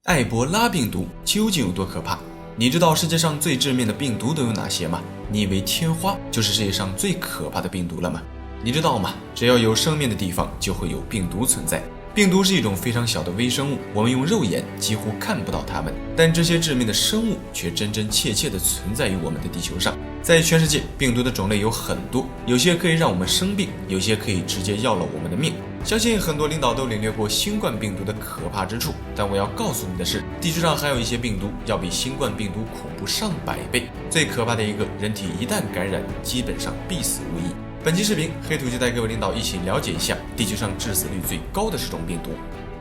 埃博拉病毒究竟有多可怕？你知道世界上最致命的病毒都有哪些吗？你以为天花就是世界上最可怕的病毒了吗？你知道吗？只要有生命的地方就会有病毒存在。病毒是一种非常小的微生物，我们用肉眼几乎看不到它们，但这些致命的生物却真真切切地存在于我们的地球上。在全世界，病毒的种类有很多，有些可以让我们生病，有些可以直接要了我们的命。相信很多领导都领略过新冠病毒的可怕之处，但我要告诉你的是，地球上还有一些病毒要比新冠病毒恐怖上百倍。最可怕的一个，人体一旦感染，基本上必死无疑。本期视频，黑土就带各位领导一起了解一下地球上致死率最高的10种病毒。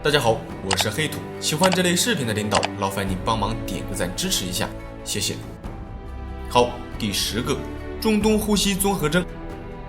大家好，我是黑土，喜欢这类视频的领导，劳烦你帮忙点个赞支持一下，谢谢。好，第10个，中东呼吸综合征。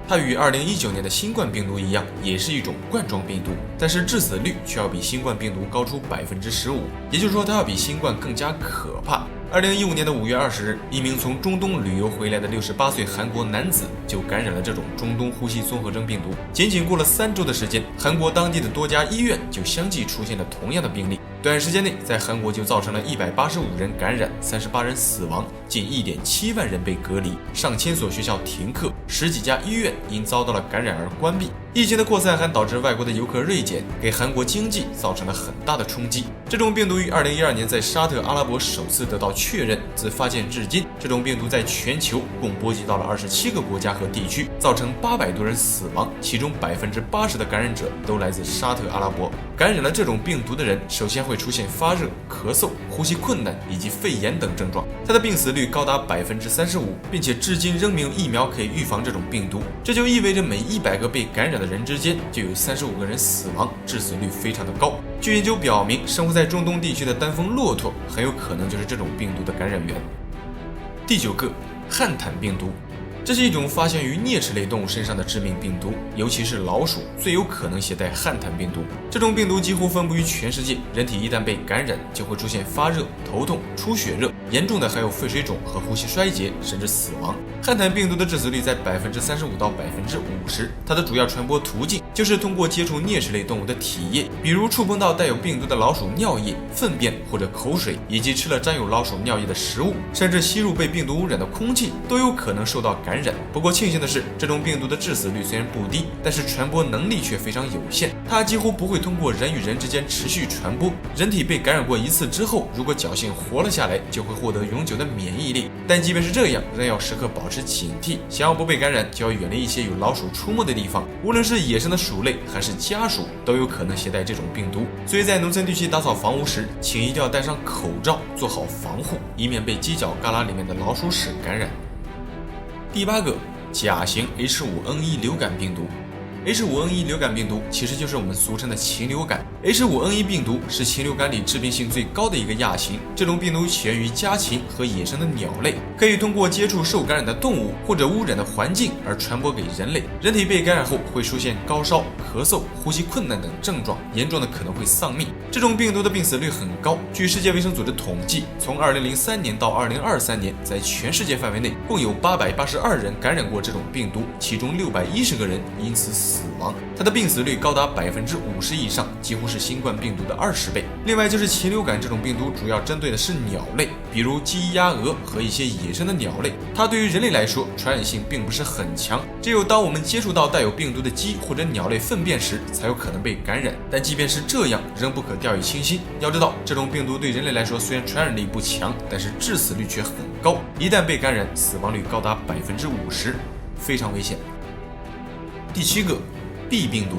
它与2019年的新冠病毒一样，也是一种冠状病毒，但是致死率却要比新冠病毒高出15%，也就是说它要比新冠更加可怕。2015年的5月20日，一名从中东旅游回来的68岁韩国男子就感染了这种中东呼吸综合征病毒。仅仅过了3周的时间，韩国当地的多家医院就相继出现了同样的病例。短时间内，在韩国就造成了185人感染，38人死亡，近1.7万人被隔离，上千所学校停课，10几家医院因遭到了感染而关闭。疫情的扩散还导致外国的游客锐减，给韩国经济造成了很大的冲击。这种病毒于2012年在沙特阿拉伯首次得到确认，自发现至今，这种病毒在全球共波及到了27个国家和地区，造成800多人死亡，其中80%的感染者都来自沙特阿拉伯。感染了这种病毒的人，首先会出现发热、咳嗽、呼吸困难以及肺炎等症状，它的病死率高达35%，并且至今仍没有疫苗可以预防这种病毒。这就意味着每100个被感染的人之间就有35个人死亡，致死率非常的高。据研究表明，生活在中东地区的单峰骆驼很有可能就是这种病毒的感染源。第9个，汉坦病毒。这是一种发现于啮齿类动物身上的致命病毒，尤其是老鼠最有可能携带汉坦病毒。这种病毒几乎分布于全世界，人体一旦被感染，就会出现发热、头痛、出血热，严重的还有肺水肿和呼吸衰竭，甚至死亡。汉坦病毒的致死率在35%到50%，它的主要传播途径就是通过接触啮齿类动物的体液，比如触碰到带有病毒的老鼠尿液、粪便或者口水，以及吃了沾有老鼠尿液的食物，甚至吸入被病毒污染的空气，都有可能受到感染。不过庆幸的是，这种病毒的致死率虽然不低，但是传播能力却非常有限，它几乎不会通过人与人之间持续传播。人体被感染过一次之后，如果侥幸活了下来，就会获得永久的免疫力。但即便是这样，仍要时刻保持警惕，想要不被感染，就要远离一些有老鼠出没的地方。无论是野生的鼠类还是家鼠，都有可能携带这种病毒。所以在农村地区打扫房屋时，请一定要戴上口罩，做好防护，以免被犄角旮旯里面的老鼠屎感染。第8个，甲型 H5N1 流感病毒。H5N1 流感病毒其实就是我们俗称的禽流感。H5N1 病毒是禽流感里致病性最高的一个亚型，这种病毒起源于家禽和野生的鸟类，可以通过接触受感染的动物或者污染的环境而传播给人类。人体被感染后会出现高烧、咳嗽、呼吸困难等症状，严重的可能会丧命。这种病毒的病死率很高，据世界卫生组织统计，从2003年到2023年，在全世界范围内共有882人感染过这种病毒，其中610个人因此死亡，它的病死率高达50%以上，几乎是新冠病毒的20倍。另外就是禽流感这种病毒主要针对的是鸟类，比如鸡、鸭、鹅和一些野生的鸟类，它对于人类来说传染性并不是很强，只有当我们接触到带有病毒的鸡或者鸟类粪便时，才有可能被感染。但即便是这样，仍不可掉以轻心。要知道，这种病毒对人类来说虽然传染力不强，但是致死率却很高，一旦被感染，死亡率高达50%，非常危险。第7个，B 病毒。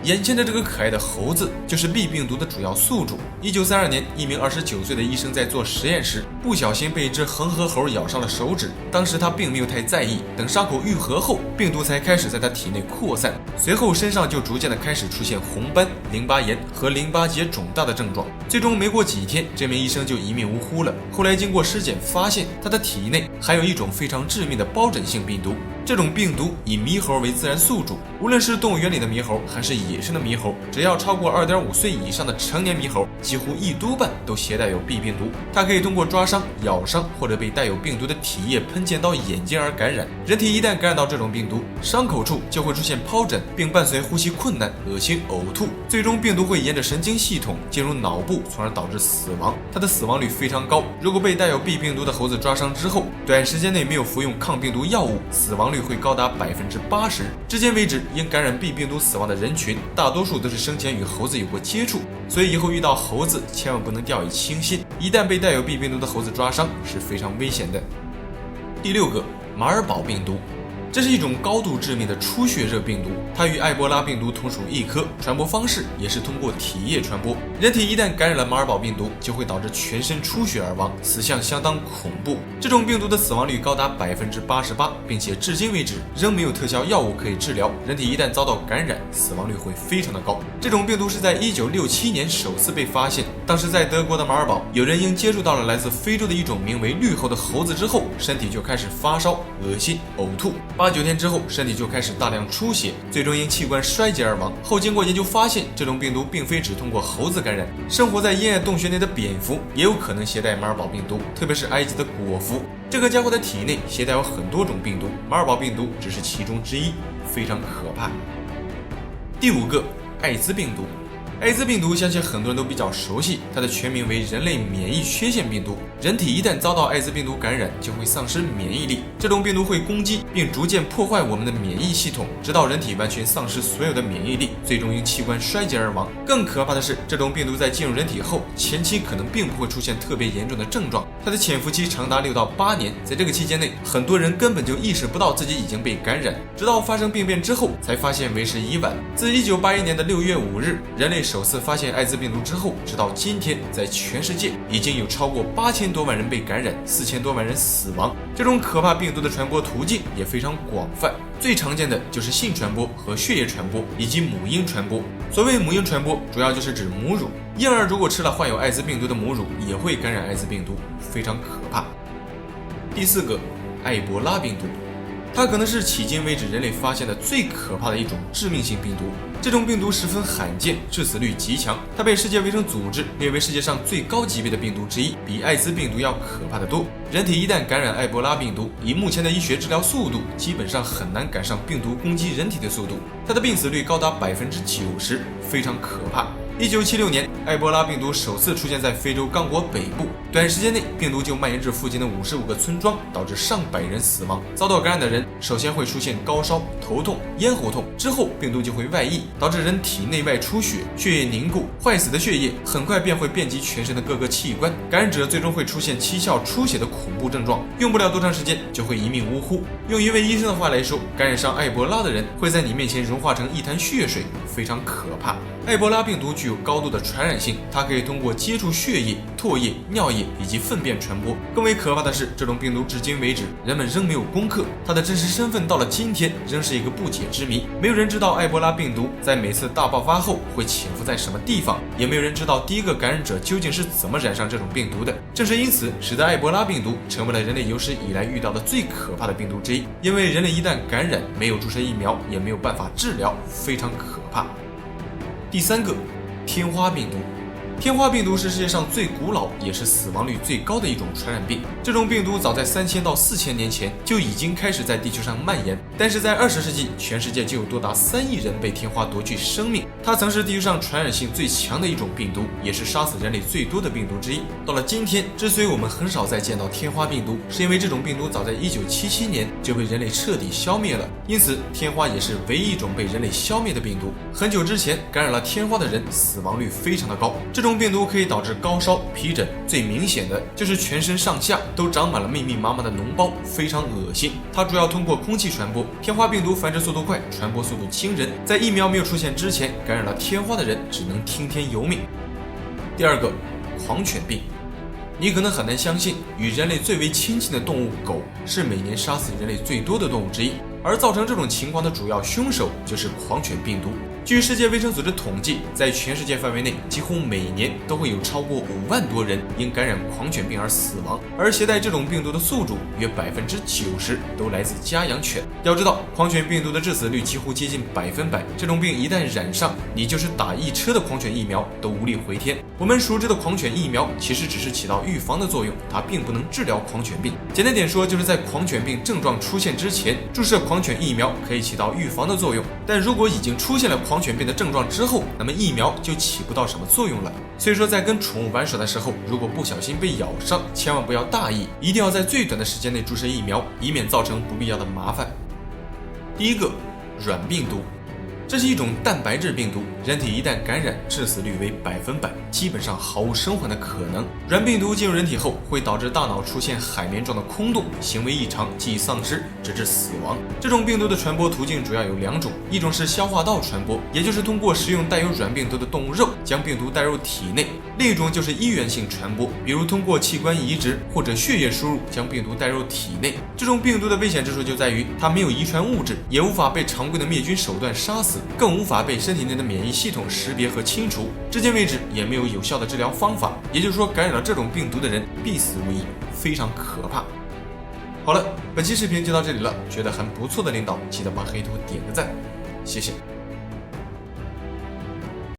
眼前的这个可爱的猴子就是 B 病毒的主要宿主。1932年，一名29岁的医生在做实验时，不小心被一只恒河猴咬伤了手指。当时他并没有太在意，等伤口愈合后，病毒才开始在他体内扩散，随后身上就逐渐的开始出现红斑、淋巴炎和淋巴结肿大的症状。最终没过几天，这名医生就一命呜呼了。后来经过尸检发现，他的体内还有一种非常致命的疱疹性病毒。这种病毒以猕猴为自然宿主，无论是动物园里的猕猴还是野生的猕猴，只要超过2.5岁以上的成年猕猴，几乎一多半都携带有 B 病毒。它可以通过抓伤、咬伤或者被带有病毒的体液喷溅到眼睛而感染。人体一旦感染到这种病毒，伤口处就会出现疱疹，并伴随呼吸困难、恶心、呕吐，最终病毒会沿着神经系统进入脑部，从而导致死亡。它的死亡率非常高。如果被带有 B 病毒的猴子抓伤之后，短时间内没有服用抗病毒药物，死亡率会高达80%。至今为止，因感染 B 病毒死亡的人群，大多数都是生前与猴子有过接触，所以以后遇到猴子千万不能掉以轻心，一旦被带有 B 病毒的猴子抓伤是非常危险的。第6个，马尔堡病毒。这是一种高度致命的出血热病毒，它与埃博拉病毒同属一科，传播方式也是通过体液传播。人体一旦感染了马尔堡病毒，就会导致全身出血而亡，死相相当恐怖。这种病毒的死亡率高达88%，并且至今为止仍没有特效药物可以治疗。人体一旦遭到感染，死亡率会非常的高。这种病毒是在1967年首次被发现，当时在德国的马尔堡，有人因接触到了来自非洲的一种名为绿猴的猴子之后，身体就开始发烧、恶心、呕吐。8-9天之后，身体就开始大量出血，最终因器官衰竭而亡。后经过研究发现，这种病毒并非只通过猴子感染，生活在阴暗洞穴内的蝙蝠也有可能携带马尔堡病毒，特别是埃及的果蝠，这个家伙的体内携带有很多种病毒，马尔堡病毒只是其中之一，非常可怕。第5个，艾滋病毒。艾滋病毒相信很多人都比较熟悉，它的全名为人类免疫缺陷病毒。人体一旦遭到艾滋病毒感染，就会丧失免疫力。这种病毒会攻击并逐渐破坏我们的免疫系统，直到人体完全丧失所有的免疫力，最终因器官衰竭而亡。更可怕的是，这种病毒在进入人体后，前期可能并不会出现特别严重的症状，它的潜伏期长达6到8年。在这个期间内，很多人根本就意识不到自己已经被感染，直到发生病变之后，才发现为时已晚。自1981年的6月5日，人类首次发现艾滋病毒之后，直到今天，在全世界已经有超过8000多万人被感染，4000多万人死亡。这种可怕病毒的传播途径也非常广泛，最常见的就是性传播和血液传播，以及母婴传播。所谓母婴传播，主要就是指母乳，婴儿如果吃了患有艾滋病毒的母乳，也会感染艾滋病毒，非常可怕。第4个，埃博拉病毒。它可能是迄今为止人类发现的最可怕的一种致命性病毒。这种病毒十分罕见，致死率极强，它被世界卫生组织列为世界上最高级别的病毒之一，比艾滋病毒要可怕得多。人体一旦感染埃博拉病毒，以目前的医学治疗速度，基本上很难赶上病毒攻击人体的速度。它的病死率高达90%，非常可怕。1976年，埃博拉病毒首次出现在非洲刚果北部，短时间内病毒就蔓延至附近的55个村庄，导致上百人死亡。遭到感染的人首先会出现高烧、头痛、咽喉痛，之后病毒就会外溢，导致人体内外出血，血液凝固，坏死的血液很快便会遍及全身的各个器官，感染者最终会出现七窍出血的恐怖症状，用不了多长时间就会一命呜呼。用一位医生的话来说，感染上埃博拉的人会在你面前融化成一潭血水，非常可怕。埃博拉病毒具有高度的传染性，它可以通过接触血液、唾液、尿液以及粪便传播。更为可怕的是，这种病毒至今为止人们仍没有攻克，它的真实身份到了今天仍是一个不解之谜。没有人知道埃博拉病毒在每次大爆发后会潜伏在什么地方，也没有人知道第一个感染者究竟是怎么染上这种病毒的。正是因此，使得埃博拉病毒成为了人类有史以来遇到的最可怕的病毒之一。因为人类一旦感染，没有注射疫苗，也没有办法治疗，非常可怕。第3个，天花病毒。天花病毒是世界上最古老也是死亡率最高的一种传染病。这种病毒早在3000到4000年前就已经开始在地球上蔓延，但是在20世纪，全世界就有多达3亿人被天花夺去生命。它曾是地球上传染性最强的一种病毒，也是杀死人类最多的病毒之一。到了今天，之所以我们很少再见到天花病毒，是因为这种病毒早在1977年就被人类彻底消灭了，因此天花也是唯一一种被人类消灭的病毒。很久之前感染了天花的人死亡率非常的高，这种病毒可以导致高烧、皮疹，最明显的就是全身上下都长满了密密麻麻的脓包，非常恶心。它主要通过空气传播，天花病毒繁殖速度快，传播速度惊人，在疫苗没有出现之前，感染了天花的人只能听天由命。第2个，狂犬病。你可能很难相信，与人类最为亲近的动物狗是每年杀死人类最多的动物之一，而造成这种情况的主要凶手就是狂犬病毒。据世界卫生组织统计，在全世界范围内，几乎每年都会有超过5万多人因感染狂犬病而死亡，而携带这种病毒的宿主约90%都来自家养犬。要知道，狂犬病毒的致死率几乎接近100%，这种病一旦染上，你就是打一车的狂犬疫苗都无力回天。我们熟知的狂犬疫苗其实只是起到预防的作用，它并不能治疗狂犬病。简单点说，就是在狂犬病症状出现之前，注射狂犬疫苗可以起到预防的作用，但如果已经出现了狂犬病的症状之后，那么疫苗就起不到什么作用了。所以说，在跟宠物玩耍的时候，如果不小心被咬伤，千万不要大意，一定要在最短的时间内注射疫苗，以免造成不必要的麻烦。第一个，软病毒。这是一种蛋白质病毒，人体一旦感染，致死率为100%，基本上毫无生还的可能。软病毒进入人体后，会导致大脑出现海绵状的空洞，行为异常，记忆丧失，直至死亡。这种病毒的传播途径主要有2种，一种是消化道传播，也就是通过食用带有软病毒的动物肉，将病毒带入体内；另一种就是医源性传播，比如通过器官移植或者血液输入，将病毒带入体内。这种病毒的危险之处就在于它没有遗传物质，也无法被常规的灭菌手段杀死，更无法被身体内的免疫系统识别和清除，至今为止也没有有效的治疗方法，也就是说感染了这种病毒的人必死无疑，非常可怕。好了，本期视频就到这里了，觉得还不错的领导记得帮黑兔点个赞，谢谢。